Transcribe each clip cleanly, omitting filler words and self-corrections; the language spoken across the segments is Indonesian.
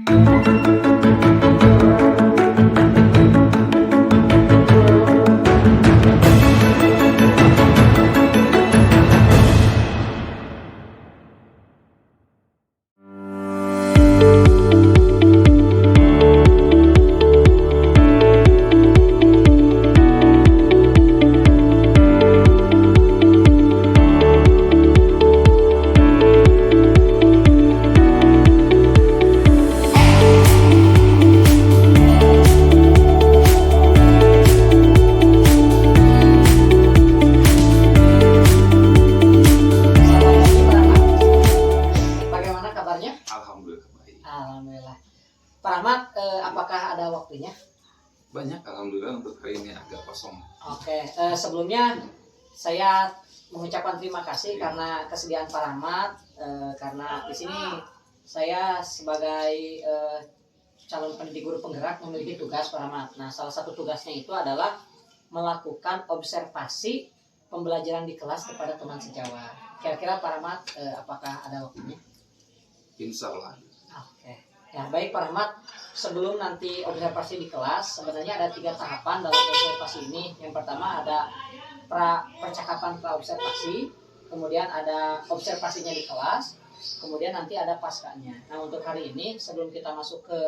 Alhamdulillah. Pak Rahmat, apakah ada waktunya? Banyak, alhamdulillah untuk hari ini agak kosong. Oke, sebelumnya saya mengucapkan terima kasih karena kesediaan Pak Rahmat, karena di sini saya sebagai calon pendidik guru penggerak memiliki tugas Pak Rahmat. Nah, salah satu tugasnya itu adalah melakukan observasi pembelajaran di kelas kepada teman sejawat. Kira-kira Pak Rahmat, apakah ada waktunya? Insya Allah. Oke, ya baik Pak Rahmat. Sebelum nanti observasi di kelas, sebenarnya ada 3 tahapan dalam observasi ini. Yang pertama ada percakapan pra-observasi, kemudian ada observasinya di kelas, kemudian nanti ada paskanya. Nah, untuk hari ini sebelum kita masuk ke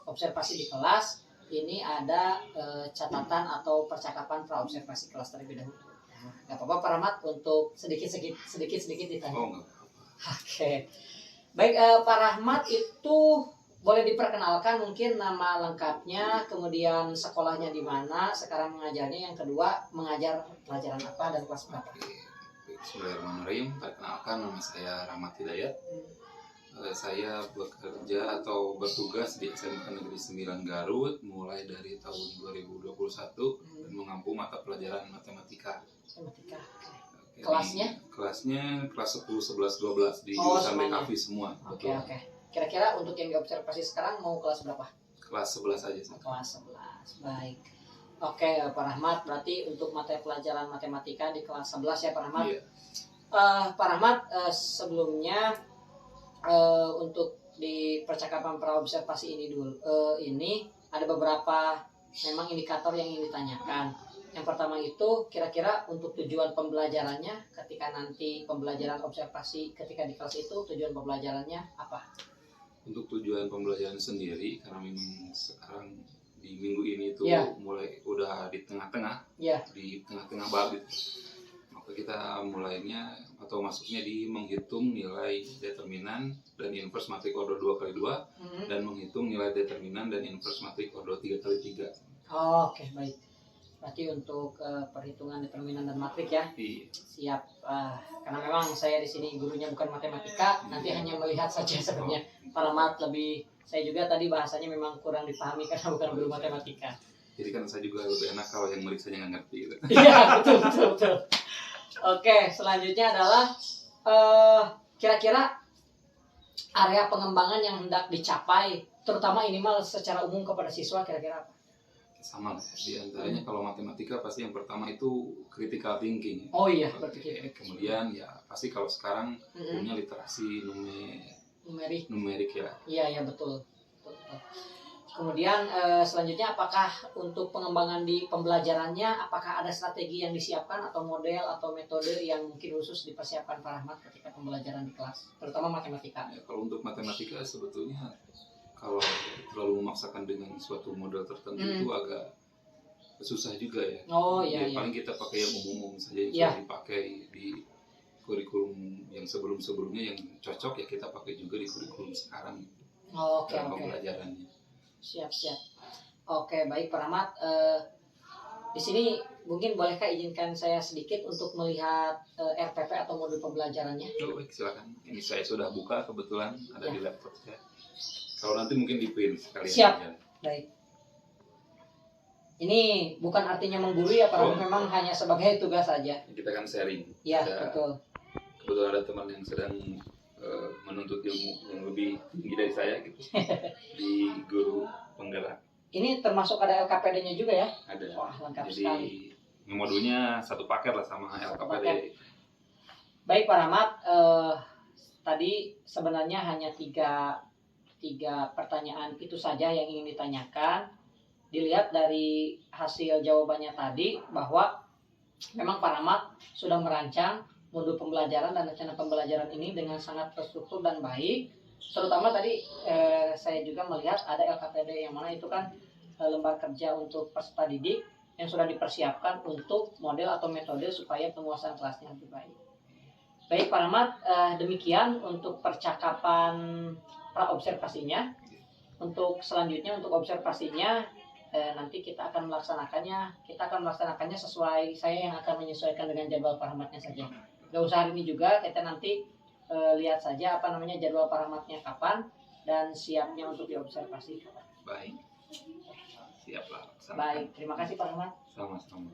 observasi di kelas, ini ada catatan atau percakapan pra-observasi kelas terlebih dahulu. Nah, nggak apa-apa Pak Rahmat untuk sedikit ditanya. Oh, enggak. Oke. Baik, Pak Rahmat itu boleh diperkenalkan mungkin nama lengkapnya, kemudian sekolahnya di mana, sekarang mengajarnya, yang kedua mengajar pelajaran apa dan kelas berapa? Bismillahirrahmanirrahim. Perkenalkan, nama saya Rahmat Hidayat. Saya bekerja atau bertugas di SMK Negeri 9 Garut mulai dari tahun 2021 dan mengampu mata pelajaran matematika. Matematika. Kelasnya? Kelasnya kelas 10, 11, 12 di jurusan BKV semua. Oke. Kira-kira untuk yang diobservasi sekarang mau kelas berapa? Kelas 11 aja. Kelas 11, baik. Oke, Pak Rahmat, berarti untuk mata pelajaran matematika di kelas 11 ya Pak Rahmat? Iya. Pak Rahmat, sebelumnya untuk di percakapan praobservasi ini dulu, ini ada beberapa memang indikator yang ingin ditanyakan. Yang pertama itu kira-kira untuk tujuan pembelajarannya ketika nanti pembelajaran observasi ketika di kelas itu tujuan pembelajarannya apa? Untuk tujuan pembelajaran sendiri, karena memang sekarang di minggu ini itu mulai udah di tengah-tengah, di tengah-tengah bab itu. Maka kita mulainya atau masuknya di menghitung nilai determinan dan inverse matrik ordo 2x2 dan menghitung nilai determinan dan inverse matrik ordo 3x3. Oke, baik. Berarti untuk perhitungan determinan dan matrik ya. Siap. Karena memang saya di sini gurunya bukan matematika, nanti hanya melihat saja sebenarnya. Pak Rahmat lebih, saya juga tadi bahasanya memang kurang dipahami karena bukan guru matematika. Jadi kan saya juga lebih enak kalau yang meriksa nggak ngerti gitu. Iya, betul. Oke, selanjutnya adalah kira-kira area pengembangan yang hendak dicapai, terutama ini mah secara umum kepada siswa, kira-kira apa? Sama di antaranya kalau matematika pasti yang pertama itu critical thinking. Oh iya, berpikir. Kemudian ya pasti kalau sekarang punya literasi numerik ya. Iya betul. Kemudian selanjutnya apakah untuk pengembangan di pembelajarannya apakah ada strategi yang disiapkan atau model atau metode yang mungkin khusus dipersiapkan Pak Rahmat ketika pembelajaran di kelas, terutama matematika? Ya, kalau untuk matematika sebetulnya kalau terlalu memaksakan dengan suatu model tertentu itu agak susah juga ya. Oh iya. Paling kita pakai yang umum saja yang sudah dipakai di kurikulum yang sebelum-sebelumnya yang cocok ya kita pakai juga di kurikulum sekarang. Oke. Pembelajarannya. Siap. Oke, baik Pak Rahmat. Di sini mungkin bolehkah izinkan saya sedikit untuk melihat RPP atau modul pembelajarannya? Oh, baik, silakan. Ini saya sudah buka kebetulan ada di laptop saya. Kalau nanti mungkin di print sekalian. Siap. Baik. Ini bukan artinya menggurui ya Pak, memang hanya sebagai tugas saja. Kita kan sharing. Iya, betul. Kebetulan ada teman yang sedang menuntut ilmu yang lebih tinggi dari saya gitu. Di guru penggerak. Ini termasuk ada LKPD-nya juga ya? Ada. Wah, lengkap jadi, sekali. Modulnya satu paket lah sama LKPD. Baik Pak Rahmat, tadi sebenarnya hanya 3 3 pertanyaan itu saja yang ingin ditanyakan. Dilihat dari hasil jawabannya tadi bahwa memang Pak Rahmat sudah merancang modul pembelajaran dan rencana pembelajaran ini dengan sangat terstruktur dan baik. Terutama tadi saya juga melihat ada LKPD yang mana itu kan lembar kerja untuk peserta didik yang sudah dipersiapkan untuk model atau metode supaya penguasaan kelasnya lebih baik. Baik Pak Rahmat, demikian untuk percakapan praobservasinya. Untuk selanjutnya, untuk observasinya nanti kita akan melaksanakannya sesuai, saya yang akan menyesuaikan dengan jadwal Pak Rahmatnya saja. Gak usah hari ini juga, kita nanti lihat saja jadwal Pak Rahmatnya kapan dan siapnya untuk diobservasi kapan. Baik, siaplah. Baik, terima kasih Pak Rahmat. Sama-sama.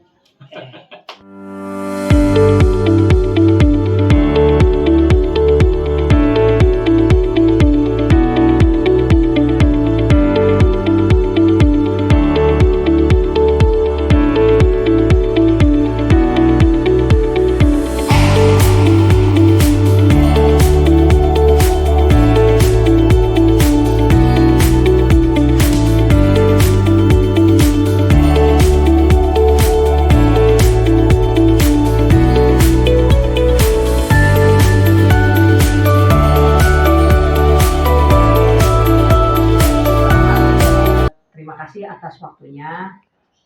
Atas waktunya.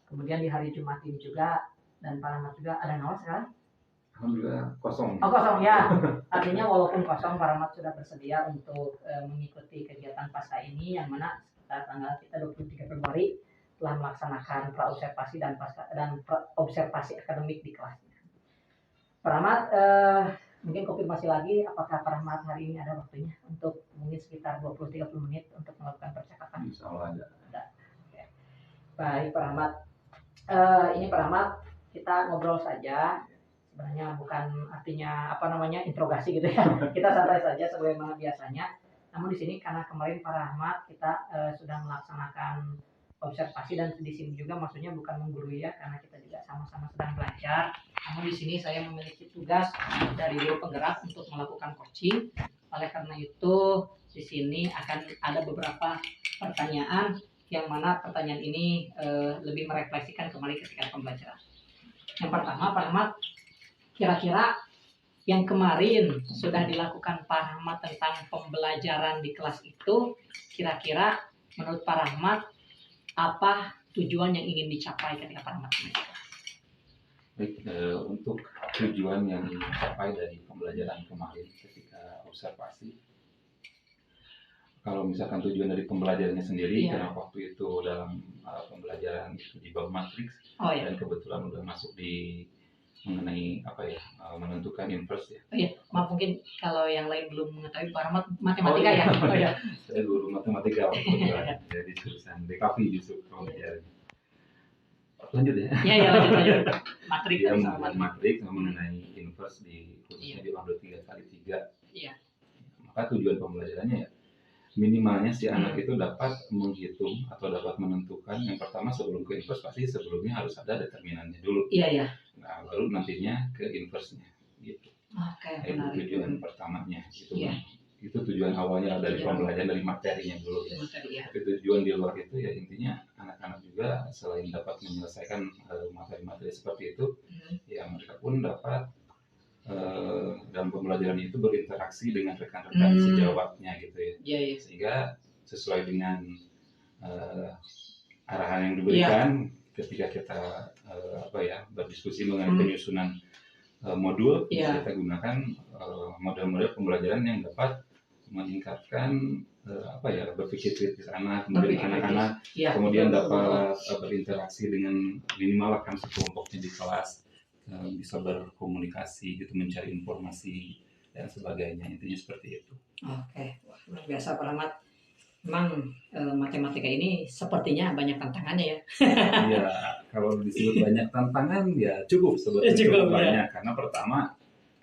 Kemudian di hari Jumat ini juga, dan Pak Rahmat juga ada ngawas sekarang? Alhamdulillah kosong. Oh kosong ya. Artinya walaupun kosong, Pak Rahmat sudah bersedia untuk mengikuti kegiatan pasca ini, yang mana tanggal kita 23 Februari telah melaksanakan praobservasi dan observasi akademik di kelasnya. Pak Rahmat, mungkin konfirmasi lagi, apakah Pak Rahmat hari ini ada waktunya untuk mungkin sekitar 20-30 menit untuk melakukan percakapan? Insya Allah ada. Baik Pak Rahmat, ini Pak Rahmat kita ngobrol saja, sebenarnya bukan artinya interogasi gitu ya. Kita santai saja sebagaimana biasanya. Namun di sini karena kemarin Pak Rahmat kita sudah melaksanakan observasi, dan di sini juga maksudnya bukan menggurui ya, karena kita juga sama-sama sedang belajar. Namun di sini saya memiliki tugas dari guru penggerak untuk melakukan coaching. Oleh karena itu di sini akan ada beberapa pertanyaan, yang mana pertanyaan ini lebih merefleksikan kembali ketika pembelajaran. Yang pertama, Pak Rahmat, kira-kira yang kemarin sudah dilakukan Pak Rahmat tentang pembelajaran di kelas itu, kira-kira menurut Pak Rahmat apa tujuan yang ingin dicapai ketika Pak Rahmat mengajar? Baik, untuk tujuan yang dicapai dari pembelajaran kemarin ketika observasi, kalau misalkan tujuan dari pembelajarannya sendiri, karena waktu itu dalam pembelajaran itu di bab matriks, dan kebetulan udah masuk di mengenai menentukan inverse ya. Oh iya, maaf mungkin kalau yang lain belum mengetahui, Pak Rahmat matematika ya. Oh iya. Saya guru matematika kebetulan, jadi jurusan DKV justru pembelajarannya. Lanjut ya. Iya lanjut. Matriks sama matriks mengenai inverse khususnya di modul 3x3. Iya. Maka tujuan pembelajarannya ya minimalnya si anak itu dapat menghitung atau dapat menentukan. Yang pertama, sebelum ke inverse pasti sebelumnya harus ada determinannya dulu. Iya. Nah, baru nantinya ke inverse-nya gitu. Oke, itu tujuan pertamanya gitu. Iya. Itu tujuan awalnya dari pembelajaran, dari materinya dulu ya. Tapi tujuan di luar itu ya intinya anak-anak juga selain dapat menyelesaikan materi-materi seperti itu, ya mereka pun dapat dalam pembelajaran itu berinteraksi dengan rekan-rekan sejawatnya gitu ya. Iya. Sehingga sesuai dengan arahan yang diberikan ketika kita berdiskusi mengenai penyusunan modul, kita gunakan model-model pembelajaran yang dapat meningkatkan berpikir kritis anak, kemudian anak-anak kemudian dapat berinteraksi dengan minimal akan sekelompoknya di kelas, bisa berkomunikasi gitu, mencari informasi dan sebagainya, intinya seperti itu. Oke, luar biasa Pak Rahmat. Memang matematika ini sepertinya banyak tantangannya ya. Iya, kalau disebut banyak tantangan ya cukup sebetulnya cukup banyak. Karena pertama,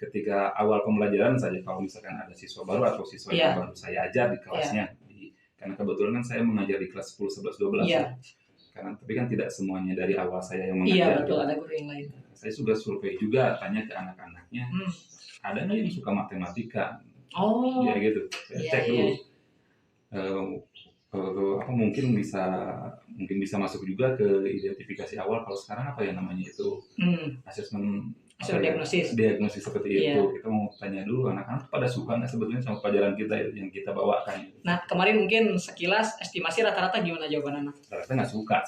ketika awal pembelajaran saja, kalau misalkan ada siswa baru atau siswa yang baru saya ajar di kelasnya, karena kebetulan kan saya mengajar di kelas 10, 11, 12 tapi kan tidak semuanya dari awal saya yang mengajar. Iya betul, ada guru yang lain. Saya sudah survei juga, tanya ke anak-anaknya, ada nggak yang suka matematika? Oh. Ya gitu, saya cek dulu. mungkin bisa masuk juga ke identifikasi awal. Kalau sekarang apa ya namanya itu, asesmen diagnosis seperti itu. Kita mau tanya dulu anak-anak pada suka nggak sebetulnya sama pelajaran kita yang kita bawakan. Nah kemarin mungkin sekilas estimasi rata-rata gimana jawaban anak? Rata-rata nggak suka.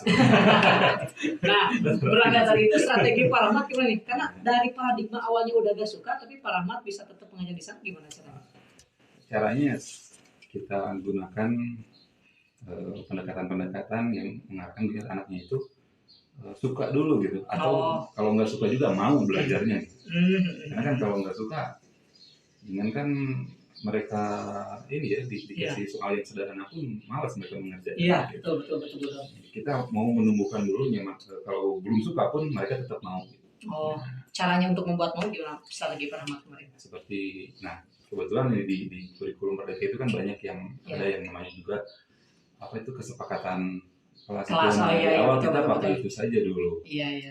Nah berangkat dari itu strategi Pak Rahmat gimana nih? Karena dari paradigma awalnya udah gak suka, tapi Pak Rahmat bisa tetap mengajar di sana, gimana caranya? Caranya kita gunakan pendekatan-pendekatan yang mengarahkan biar anaknya itu suka dulu gitu, atau kalau nggak suka juga mau belajarnya gitu. Karena kan kalau nggak suka, jangan kan mereka ini ya dikasih soal yang sederhana pun malas mereka mengerjakan. Iya, gitu. betul. Kita mau menumbuhkan dulu, kalau belum suka pun mereka tetap mau. Caranya untuk membuat mau gimana? Strategi Pak Rahmat kemarin. Seperti, kebetulan di kurikulum Merdeka itu kan banyak yang ada yang namanya juga kesepakatan kelas awal, kita pakai itu saja dulu.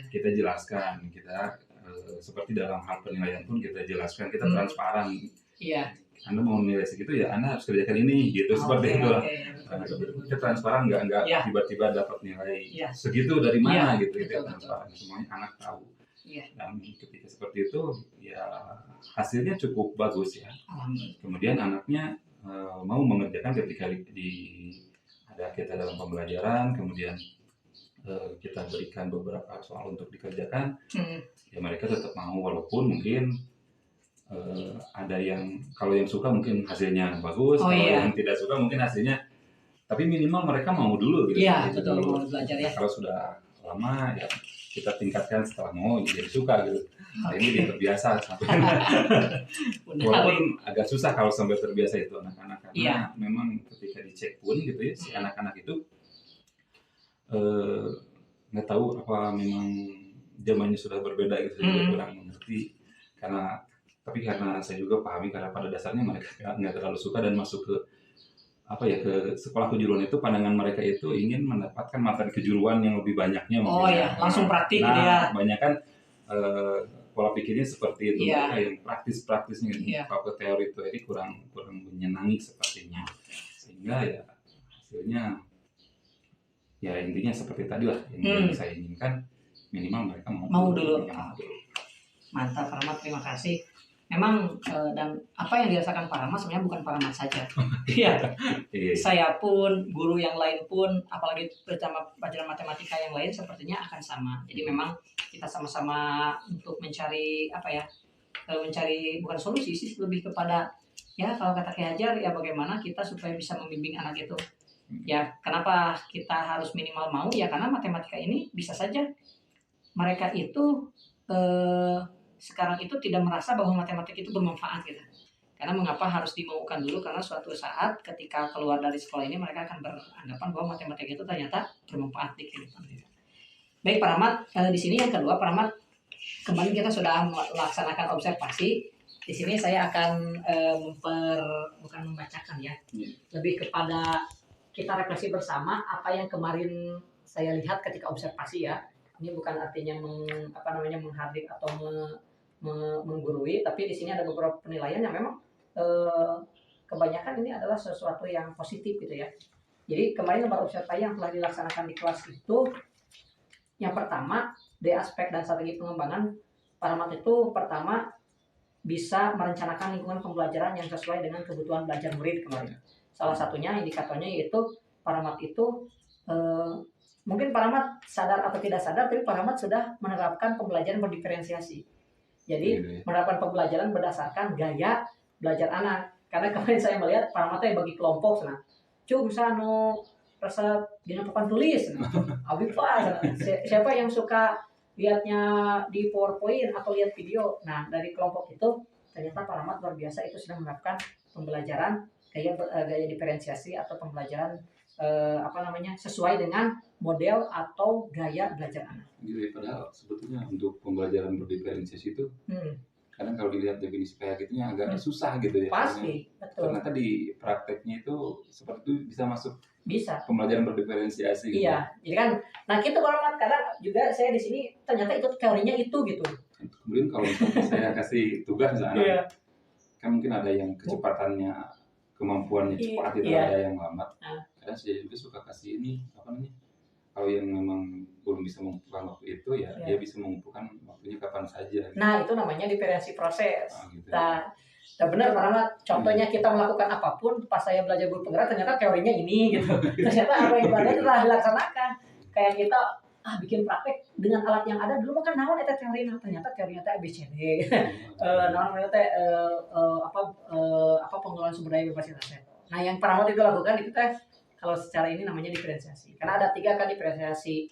Kita jelaskan, kita seperti dalam hal penilaian pun kita jelaskan, kita transparan. Anda mau nilai segitu ya Anda harus kerjakan ini gitu, seperti itu lah. Kita transparan, nggak tiba-tiba dapat nilai segitu dari mana gitu. Kita transparan, semuanya anak tahu. Dan ketika seperti itu ya hasilnya cukup bagus ya. Kemudian anaknya mau mengerjakan ketika kita dalam pembelajaran, kemudian kita berikan beberapa soal untuk dikerjakan, ya mereka tetap mau, walaupun mungkin ada yang kalau yang suka mungkin hasilnya bagus, kalau yang tidak suka mungkin hasilnya, tapi minimal mereka mau dulu gitu. Betul, mau belajar ya. Kalau sudah lama ya kita tingkatkan setelah mau jadi suka gitu. Nah, ini terbiasa walaupun agak susah kalau sampai terbiasa itu anak-anak, karena memang ketika dicek pun gitu ya, si anak-anak itu nggak tahu apa memang zamannya sudah berbeda gitu, kurang mengerti, tapi karena saya juga pahami karena pada dasarnya mereka nggak terlalu suka dan masuk ke ke sekolah kejuruan itu, pandangan mereka itu ingin mendapatkan materi kejuruan yang lebih banyaknya. Langsung praktik gitu ya. Kebanyakan pola pikirnya seperti itu, yang praktisnya kalau teori kurang menyenangi sepertinya, sehingga ya hasilnya ya intinya seperti tadi lah yang saya inginkan, minimal mereka mau dulu. Mantap Pak Rahmat, terima kasih. Memang dan apa yang dirasakan Pak Rahmat sebenarnya bukan Pak Rahmat saja. Saya pun, guru yang lain pun, apalagi bersama pelajaran matematika yang lain sepertinya akan sama. Jadi memang kita sama-sama untuk mencari mencari bukan solusi sih, lebih kepada ya kalau kata Ki Hajar ya bagaimana kita supaya bisa membimbing anak itu. Ya kenapa kita harus minimal mau, ya karena matematika ini bisa saja mereka itu sekarang itu tidak merasa bahwa matematika itu bermanfaat gitu. Karena mengapa harus dimaukan dulu, karena suatu saat ketika keluar dari sekolah ini mereka akan beranggapan bahwa matematika itu ternyata bermanfaat di kehidupan. Baik Pak Rahmat, di sini yang kedua Pak Rahmat, kemarin kita sudah melaksanakan observasi. Di sini saya akan bukan membacakan ya, lebih kepada kita refleksi bersama apa yang kemarin saya lihat ketika observasi ya. Ini bukan artinya menghardik atau menggurui, tapi di sini ada beberapa penilaian yang memang kebanyakan ini adalah sesuatu yang positif gitu ya. Jadi kemarin nomor observasi yang telah dilaksanakan di kelas itu, yang pertama dari aspek dan strategi pengembangan Pak Rahmat itu pertama bisa merencanakan lingkungan pembelajaran yang sesuai dengan kebutuhan belajar murid kemarin. Salah satunya indikatornya yaitu Pak Rahmat itu mungkin Pak Rahmat sadar atau tidak sadar, tapi Pak Rahmat sudah menerapkan pembelajaran berdiferensiasi. Jadi menerapkan pembelajaran berdasarkan gaya belajar anak. Karena kemarin saya melihat Pak Rahmat bagi kelompok sana. Misalnya resep dina papan tulis. Abi Pak, siapa yang suka lihatnya di PowerPoint atau lihat video. Nah, dari kelompok itu ternyata Pak Rahmat luar biasa itu sudah menerapkan pembelajaran gaya diferensiasi atau pembelajaran sesuai dengan model atau gaya belajar anak. Jadi padahal sebetulnya untuk pembelajaran berdiferensiasi itu kadang kalau dilihat definisi kayak gitunya agak susah gitu ya. Pasti, betul. Ternyata di prakteknya itu seperti itu bisa masuk. Bisa. Pembelajaran berdiferensiasi. Gitu. Iya, jadi kan, nah kita orang kadang juga saya di sini ternyata ikut teorinya itu gitu. Kemudian kalau misalnya saya kasih tugas misalnya, kan mungkin ada yang kecepatannya kemampuannya cepat itu ada yang lambat. Kadang saya juga suka kasih ini apa namanya, kalau yang memang belum bisa mengumpulkan waktu itu ya dia bisa mengumpulkan waktunya kapan saja. Nah itu namanya diferensi proses. Gitu, nah benar Pak Rahmat, contohnya kita melakukan apapun, pas saya belajar guru penggerak ternyata teorinya ini gitu. Ternyata apa yang belajar itu telah dilaksanakan. Kayak kita bikin praktek dengan alat yang ada dulu kan naon eta teori, ternyata teorinya teh ABCD. Naon teh apa pengelolaan sumber daya berbasis aset. Nah yang Pak Rahmat itu lakukan itu teh kalau secara ini namanya diferensiasi. Karena ada 3 kan diferensiasi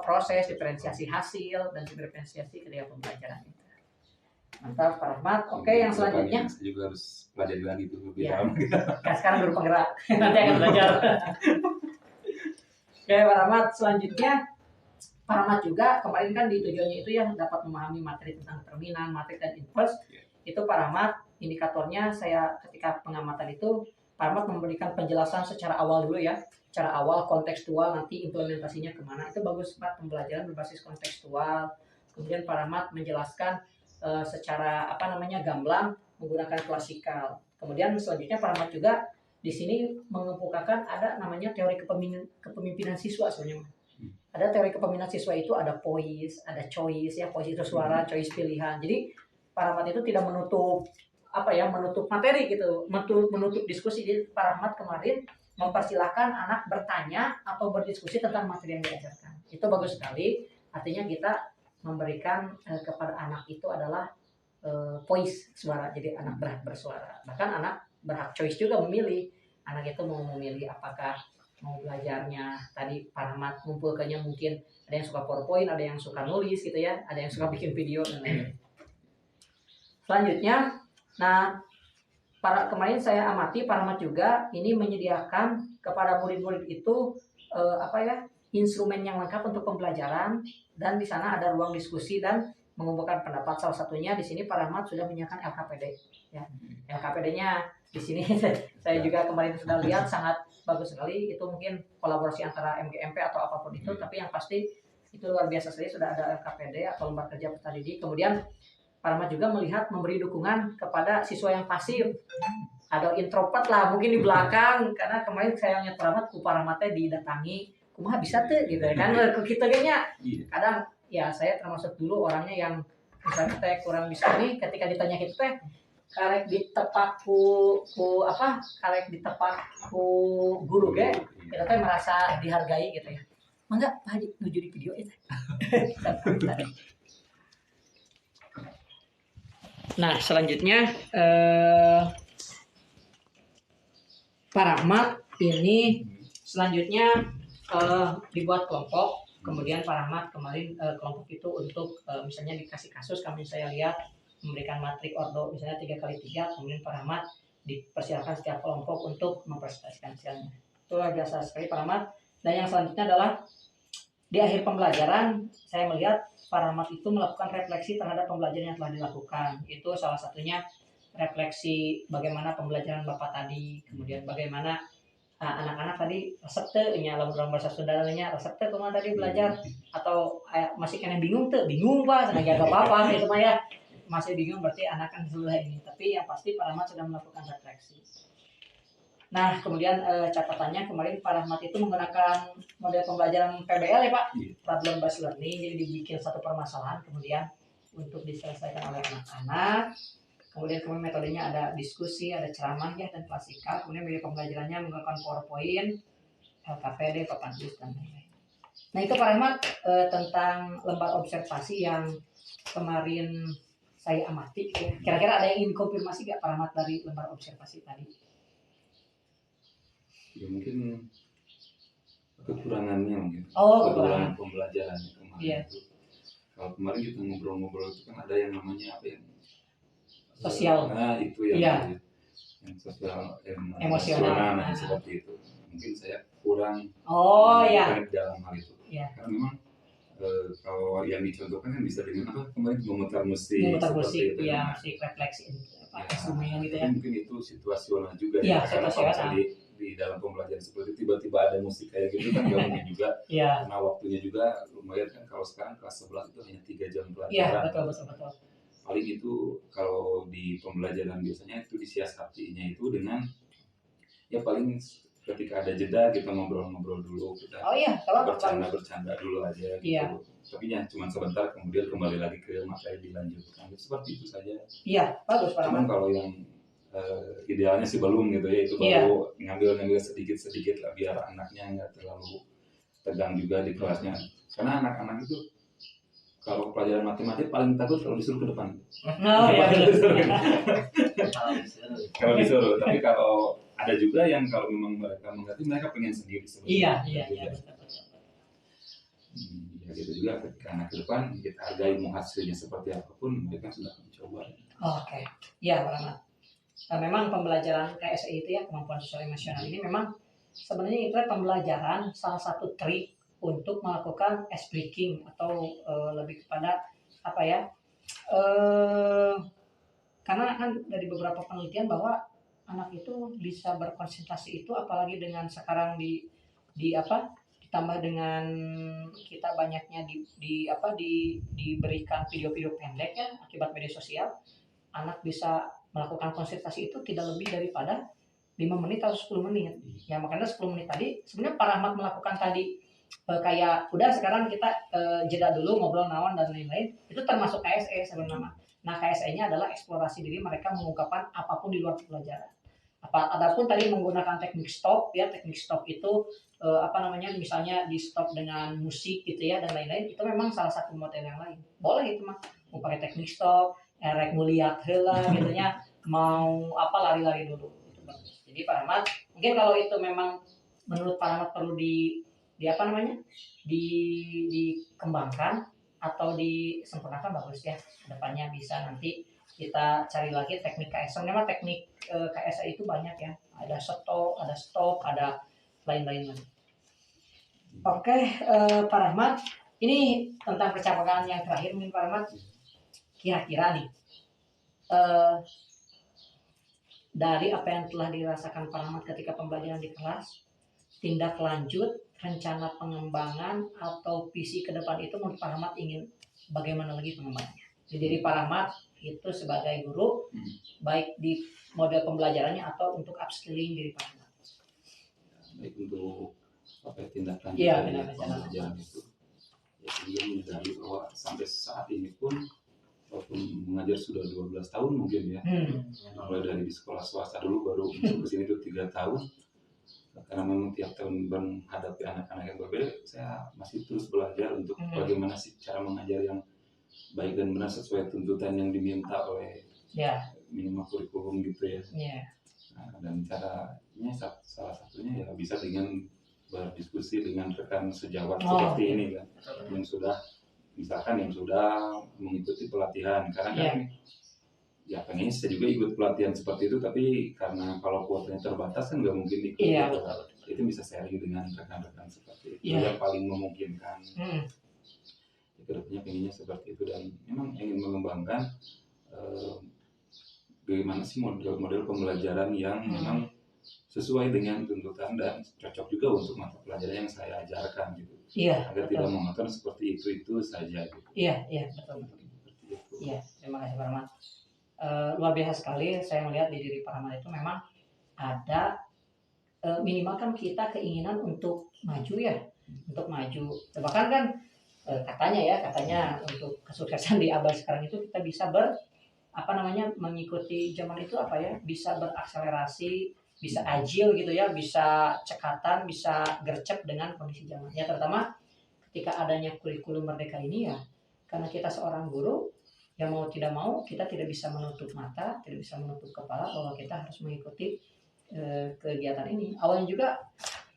proses, diferensiasi hasil, dan diferensiasi ketika pembelajaran itu. Mantap Pak Rahmat. Oke, yang selanjutnya saya juga harus pelajari lagi itu lebih dalam. Kan sekarang guru penggerak, nanti akan belajar. Oke Pak Rahmat, selanjutnya Pak Rahmat juga kemarin kan di tujuannya itu yang dapat memahami materi tentang determinan, matrik, dan inverse. Itu Pak Rahmat indikatornya saya ketika pengamatan itu Pak Rahmat memberikan penjelasan secara awal dulu ya, secara awal kontekstual, nanti implementasinya kemana. Itu bagus Pak, pembelajaran berbasis kontekstual. Kemudian Pak Rahmat menjelaskan secara gamblang menggunakan klasikal. Kemudian selanjutnya Pak Rahmat juga di sini mengemukakan ada namanya teori kepemimpinan siswa sebenarnya. Ada teori kepemimpinan siswa itu ada poise, ada choice ya, poise itu suara, choice pilihan. Jadi Pak Rahmat itu tidak menutup menutup materi gitu, menutup diskusi. Jadi Pak Rahmat kemarin mempersilahkan anak bertanya atau berdiskusi tentang materi yang diajarkan. Itu bagus sekali. Artinya kita memberikan kepada anak itu adalah voice, suara. Jadi anak berhak bersuara. Bahkan anak berhak choice juga memilih. Anak itu mau memilih apakah mau belajarnya tadi Pak Rahmat mengumpulkannya, mungkin ada yang suka PowerPoint, ada yang suka nulis gitu ya, ada yang suka bikin video dan lain-lain. Selanjutnya, nah kemarin saya amati Pak Rahmat juga ini menyediakan kepada murid-murid itu instrumen yang lengkap untuk pembelajaran, dan di sana ada ruang diskusi dan mengumpulkan pendapat. Salah satunya di sini Pak Rahmat sudah menyiapkan LKPD ya. LKPD-nya di sini saya juga kemarin sudah lihat sangat bagus sekali. Itu mungkin kolaborasi antara MGMP atau apapun itu, tapi yang pasti itu luar biasa sekali sudah ada LKPD atau lembar kerja peserta didik. Kemudian Pak Rahmat juga memberi dukungan kepada siswa yang pasif. Ada introvert lah mungkin di belakang, karena kemarin saya lihat Pak Rahmat, Pak Rahmatnya didatangi, kumaha bisa tuh gitu kan, kita kayaknya kadang ya saya termasuk dulu orangnya yang misalnya teh kurang bisa nih, ketika ditanya gitu teh karek ditepak ku guru ge, kita teh merasa dihargai gitu ya. Mangga Pak Haji nuju di video itu. Nah selanjutnya Pak Rahmat ini selanjutnya dibuat kelompok. Kemudian Pak Rahmat kemarin kelompok itu untuk misalnya dikasih kasus, kami saya lihat memberikan matrik ordo misalnya 3x3, kemudian Pak Rahmat dipersilakan setiap kelompok untuk mempresentasikan hasilnya. Itu luar biasa sekali Pak Rahmat. Dan yang selanjutnya adalah di akhir pembelajaran saya melihat Pak Rahmat itu melakukan refleksi terhadap pembelajaran yang telah dilakukan. Itu salah satunya refleksi bagaimana pembelajaran Bapak tadi, kemudian bagaimana anak-anak tadi resep teh dalam bahasa Sundanya resep teh kemana tadi belajar, atau masih kena bingung Pak, sengaja gak apa-apa itu mah ya, masih bingung berarti anak kan sebelah ini, tapi yang pasti Pak Rahmat sudah melakukan refleksi. Nah kemudian catatannya kemarin Pak Rahmat itu menggunakan model pembelajaran PBL ya Pak, problem based learning. Jadi dibikin satu permasalahan kemudian untuk diselesaikan oleh anak-anak. Kemudian metodenya ada diskusi, ada ceramah ya, dan klasikal. Kemudian media pembelajarannya menggunakan PowerPoint, LKPD, papan tulis, dan lain-lain. Nah itu Pak Rahmat tentang lembar observasi yang kemarin saya amati. Kira-kira ada yang ingin konfirmasi gak Pak Rahmat dari lembar observasi tadi? Ya mungkin kekurangannya mungkin. Kekurangan pembelajarannya kemarin itu. Kalau kemarin kita ngobrol-ngobrol itu kan ada yang namanya sosial. Nah itu yang sosial, emosional, seperti itu. Mungkin saya kurang dalam hal itu. Karena memang kalau yang dicontohkan kan bisa dengan kemarin memutar musik, musik refleksi instrumen gitu ya. Mungkin itu situasional juga ya. Karena kalau di dalam pembelajaran seperti tiba-tiba ada musik kayak gitu kan gak mungkin juga. Karena waktunya juga lumayan kan, kalau sekarang kelas 11 itu hanya 3 jam pelajaran. Iya betul. paling itu kalau di pembelajaran biasanya itu disiasatinya itu dengan ya paling ketika ada jeda kita ngobrol-ngobrol dulu, kita bercanda dulu aja gitu. Iya. Tapi ya cuma sebentar kemudian kembali lagi ke materi dilanjutkan. Seperti itu saja. Iya, bagus Pak. Cuman kalau yang idealnya sih belum gitu ya, itu baru ngambil sedikit lah biar anaknya nggak terlalu tegang juga di kelasnya. Karena anak-anak itu kalau pelajaran matematik paling takut kalau disuruh ke depan. Kalau disuruh, tapi kalau ada juga yang kalau memang mereka mengerti, mereka pengen sendiri sebenarnya. Iya. Ya gitu juga ketika anak ke depan kita hargai mau hasilnya seperti apapun, mereka sudah mencoba. Oke. Iya, Pak. Memang pembelajaran KSE itu ya, kemampuan sosial emosional ini memang sebenarnya itu pembelajaran salah satu trik untuk melakukan ice breaking atau lebih kepada apa ya? Karena kan dari beberapa penelitian bahwa anak itu bisa berkonsentrasi itu apalagi dengan sekarang ditambah dengan kita banyaknya diberikan video-video pendek ya akibat media sosial, anak bisa melakukan konsentrasi itu tidak lebih daripada 5 menit atau 10 menit. Ya makanya 10 menit tadi sebenarnya Pak Rahmat melakukan tadi kayak udah sekarang kita jeda dulu ngobrol nawan dan lain-lain, itu termasuk KSE sebenarnya. Nah KSE-nya adalah eksplorasi diri mereka mengungkapkan apapun di luar pelajaran. Adapun tadi menggunakan teknik stop ya, teknik stop itu misalnya di stop dengan musik gitu ya dan lain-lain, itu memang salah satu model yang lain. Boleh itu mah mau pakai teknik stop, rek muliat heula gitu nya, mau lari-lari dulu. Itu bagus. Jadi Pak Rahmat, mungkin kalau itu memang menurut Pak Rahmat perlu dikembangkan atau disempurnakan bagus ya. Kedepannya bisa nanti kita cari lagi teknik KSE. Memang teknik KSE itu banyak ya. Ada stop, ada lain-lain lagi. Oke, Pak Rahmat, ini tentang percakapan yang terakhir mungkin Pak Rahmat. Kira-kira nih dari apa yang telah dirasakan Pak Rahmat ketika pembelajaran di kelas, tindak lanjut, rencana pengembangan atau visi ke depan itu menurut Pak Rahmat ingin bagaimana lagi pengembangannya? Jadi Pak Rahmat itu sebagai guru, baik di model pembelajarannya atau untuk upskilling diri Pak Rahmat. Baik untuk tindak lanjut pembelajaran itu, ya juga menyadari bahwa sampai saat ini pun walaupun mengajar sudah 12 tahun mungkin ya, mulai dari di sekolah swasta dulu baru masuk ke sini itu 3 tahun. Karena memang tiap tahun menghadapi anak-anak yang berbeda, saya masih terus belajar untuk bagaimana sih cara mengajar yang baik dan benar sesuai tuntutan yang diminta oleh minimal kurikulum gitu ya. Nah, dan caranya salah satunya ya bisa dengan berdiskusi dengan rekan sejawat seperti ini kan, yang sudah mengikuti pelatihan. Karena kan ya pengennya saya juga ikut pelatihan seperti itu, tapi karena kalau kuotanya terbatas kan nggak mungkin ikut. Itu bisa sharing dengan rekan-rekan seperti itu yang paling memungkinkan. Kedepannya pengennya seperti itu, dan memang ingin mengembangkan bagaimana sih model-model pembelajaran yang memang sesuai dengan tuntutan dan cocok juga untuk mata pelajaran yang saya ajarkan gitu. Agar tidak monoton seperti itu saja gitu. Betul. Terima kasih Pak Rahmat. Luar biasa sekali saya melihat di diri Pak Rahmat itu memang ada minimal kan kita keinginan untuk maju ya, bahkan kan katanya untuk kesuksesan di abad sekarang itu kita bisa mengikuti zaman itu bisa berakselerasi, bisa agile gitu ya, bisa cekatan, bisa gercep dengan kondisi zaman ya, terutama ketika adanya kurikulum merdeka ini ya, karena kita seorang guru yang mau tidak mau kita tidak bisa menutup mata, tidak bisa menutup kepala bahwa kita harus mengikuti kegiatan ini. Awalnya juga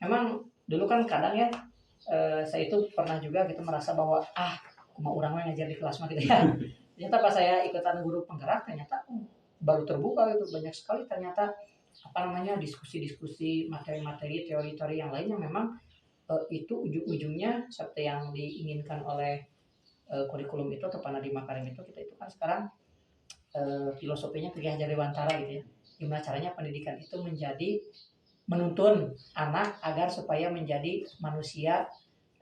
memang dulu kan kadang ya saya itu pernah juga gitu merasa bahwa mau orang ngajar di kelas mah gitu ya. Ternyata pas saya ikutan guru penggerak ternyata baru terbuka gitu, banyak sekali ternyata diskusi-diskusi, materi-materi, teori-teori yang lain yang memang itu ujung-ujungnya seperti yang diinginkan oleh kurikulum itu atau Nadiem Makarim itu, kita itu kan sekarang filosofinya Ki Hajar Dewantara gitu ya. Gimana caranya pendidikan itu menuntun anak agar supaya menjadi manusia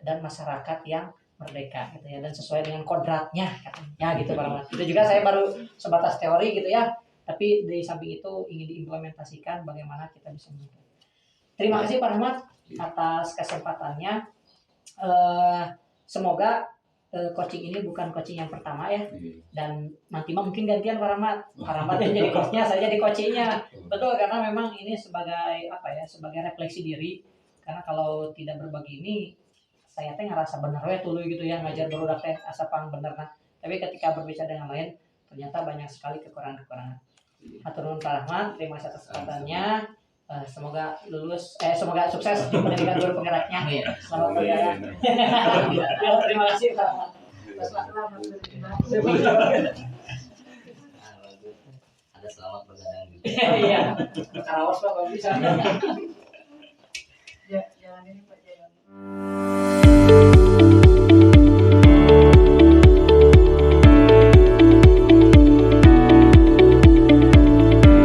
dan masyarakat yang merdeka gitu ya, dan sesuai dengan kodratnya katanya gitu Pak Rahmat. Itu juga saya baru sebatas teori gitu ya, tapi di samping itu ingin diimplementasikan bagaimana kita bisa mengikuti. Terima kasih Pak Rahmat atas kesempatannya. Semoga coaching ini bukan coaching yang pertama ya, dan nanti mah mungkin gantian Pak Rahmat yang jadi coachnya, saya jadi coachingnya. Betul, karena memang ini sebagai apa ya, sebagai refleksi diri, karena kalau tidak berbagi ini saya teh ngerasa bener we tuluy gitu ya, ngajar barudak teh asa pang bener nah, tapi ketika berbicara dengan lain ternyata banyak sekali kekurangan-kekurangan. Hatur nuhun Pak Rahmat, terima kasih atas kesempatannya. Semoga lulus, semoga sukses menjadikan guru penggeraknya. Selamat berjaya. Terima kasih Pak Rahmat. Ada selamat bergadang juga. Iya, Karawas Pak kalau bisa. Ya, jangan ini Pak, jangan.